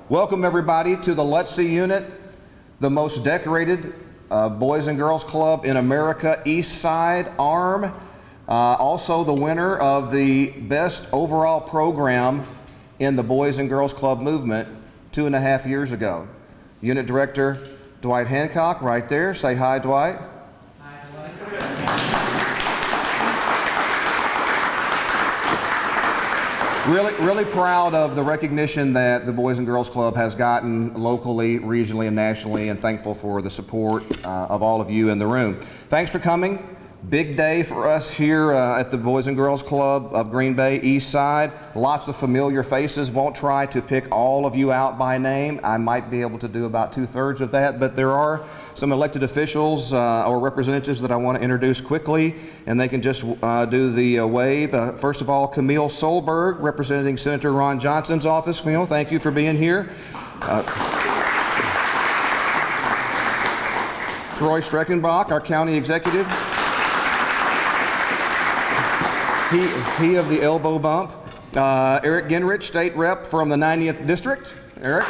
Welcome everybody to the Lutsey unit, the most decorated Boys and Girls Club in America, East Side Arm. Also the winner of the best overall program in the Boys and Girls Club movement 2.5 years ago. Unit Director Dwight Hancock right there. Say hi, Dwight. Really proud of the recognition that the Boys and Girls Club has gotten locally, regionally, and nationally, and thankful for the support of all of you in the room. Thanks for coming. Big day for us here at the Boys and Girls Club of Green Bay East Side. Lots of familiar faces. Won't try to pick all of you out by name. I might be able to do about 2/3 of that, but there are some elected officials or representatives that I want to introduce quickly, and they can just do the wave. First of all, Camille Solberg, representing Senator Ron Johnson's office. Camille, thank you for being here. Troy Streckenbach, our county executive. He of the elbow bump. Eric Ginrich, state rep from the 90th district. Eric,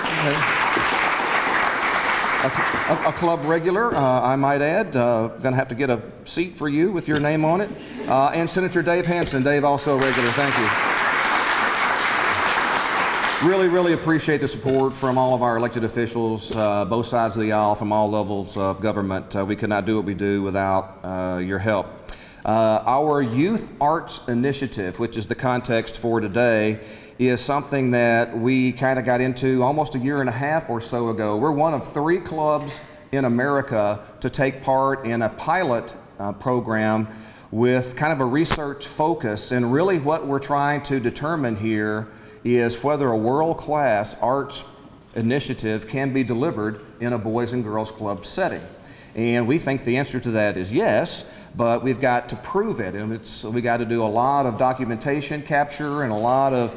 a club regular, I might add. Gonna have to get a seat for you with your name on it. And Senator Dave Hansen. Dave, also a regular. Thank you. Really appreciate the support from all of our elected officials, both sides of the aisle, from all levels of government. We could not do what we do without your help. Our Youth Arts Initiative, which is the context for today, is something that we kind of got into almost 1.5 years or so ago. We're one of 3 clubs in America to take part in a pilot program with kind of a research focus, and really what we're trying to determine here is whether a world-class arts initiative can be delivered in a Boys and Girls Club setting. And we think the answer to that is yes, but we've got to prove it, and we got to do a lot of documentation capture and a lot of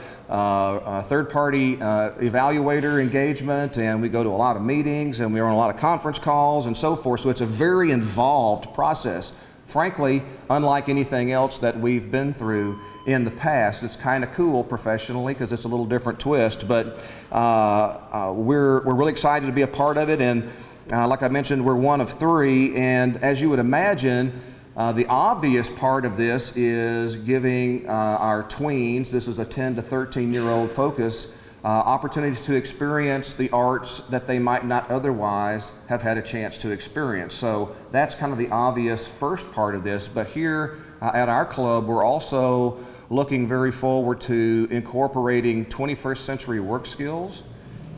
third-party evaluator engagement, and we go to a lot of meetings, and we're on a lot of conference calls and so forth, so it's a very involved process. Frankly, unlike anything else that we've been through in the past. It's kind of cool professionally because it's a little different twist, but we're really excited to be a part of it, and like I mentioned, we're one of 3, and as you would imagine, the obvious part of this is giving our tweens, this is a 10 to 13-year-old focus, opportunities to experience the arts that they might not otherwise have had a chance to experience. So that's kind of the obvious first part of this, but here at our club, we're also looking very forward to incorporating 21st century work skills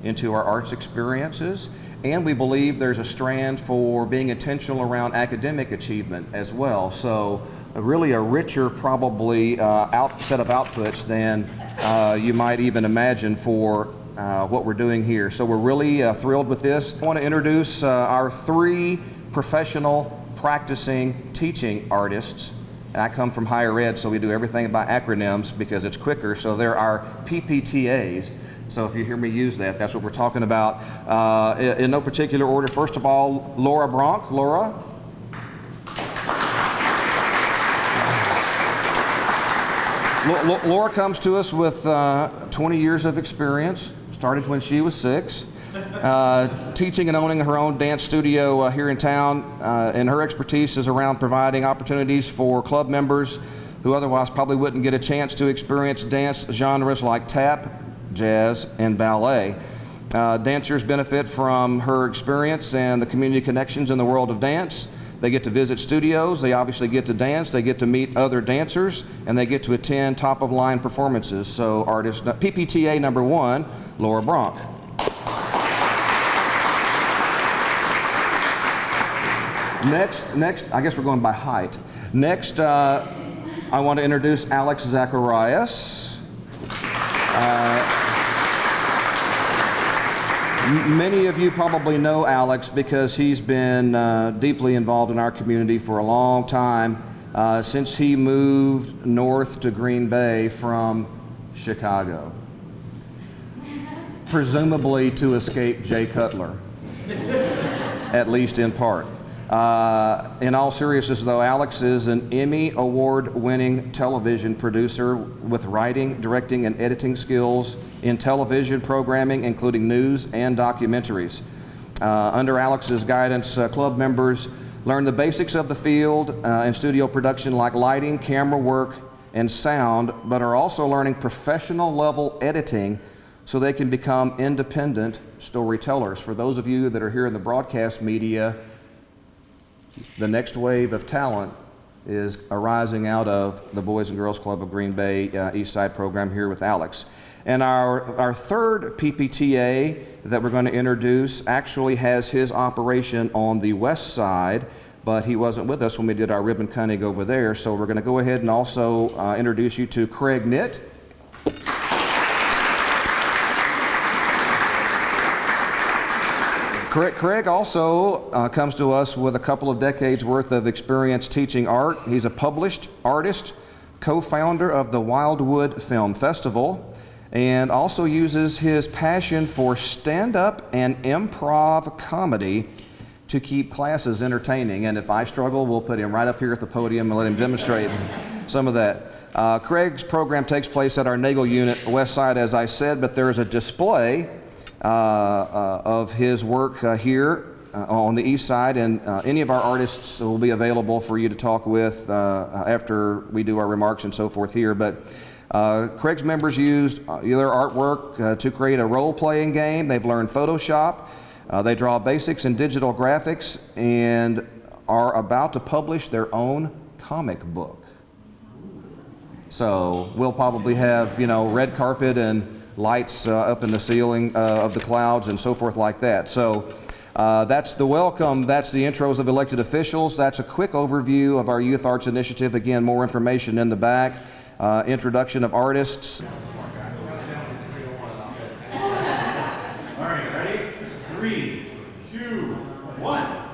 into our arts experiences. And we believe there's a strand for being intentional around academic achievement as well. So really a richer, probably set of outputs than you might even imagine for what we're doing here. So we're really thrilled with this. I want to introduce our 3 professional practicing teaching artists. And I come from higher ed, so we do everything by acronyms because it's quicker. So they're our PPTAs. So if you hear me use that, that's what we're talking about. In no particular order, first of all, Laura Bronk. Laura? Laura comes to us with 20 years of experience, started when she was 6, teaching and owning her own dance studio here in town, and her expertise is around providing opportunities for club members who otherwise probably wouldn't get a chance to experience dance genres like tap, jazz, and ballet. Dancers benefit from her experience and the community connections in the world of dance. They get to visit studios, they obviously get to dance, they get to meet other dancers, and they get to attend top-of-line performances. So artist, PPTA number 1, Laura Bronk. Next, I guess we're going by height. Next, I want to introduce Alex Zacharias. Many of you probably know Alex because he's been deeply involved in our community for a long time, since he moved north to Green Bay from Chicago, presumably to escape Jay Cutler, at least in part. In all seriousness, though, Alex is an Emmy Award-winning television producer with writing, directing, and editing skills in television programming, including news and documentaries. Under Alex's guidance, club members learn the basics of the field in studio production like lighting, camera work, and sound, but are also learning professional-level editing so they can become independent storytellers. For those of you that are here in the broadcast media, the next wave of talent is arising out of the Boys and Girls Club of Green Bay East Side program here with Alex. And our third PPTA that we're going to introduce actually has his operation on the west side, but he wasn't with us when we did our ribbon cutting over there. So we're going to go ahead and also introduce you to Craig Nitt. Craig also comes to us with a couple of decades worth of experience teaching art. He's a published artist, co-founder of the Wildwood Film Festival, and also uses his passion for stand-up and improv comedy to keep classes entertaining. And if I struggle, we'll put him right up here at the podium and let him demonstrate some of that. Craig's program takes place at our Nagel unit, west side, as I said, but there is a display of his work here on the east side, and any of our artists will be available for you to talk with after we do our remarks and so forth here. But Craig's members used their artwork to create a role-playing game. They've learned Photoshop. They draw basics in digital graphics and are about to publish their own comic book. So we'll probably have, red carpet and lights up in the ceiling of the clouds and so forth like that. So that's the welcome, that's the intros of elected officials, that's a quick overview of our Youth Arts Initiative. Again, more information in the back, introduction of artists. All right, ready? 3, 2, 1.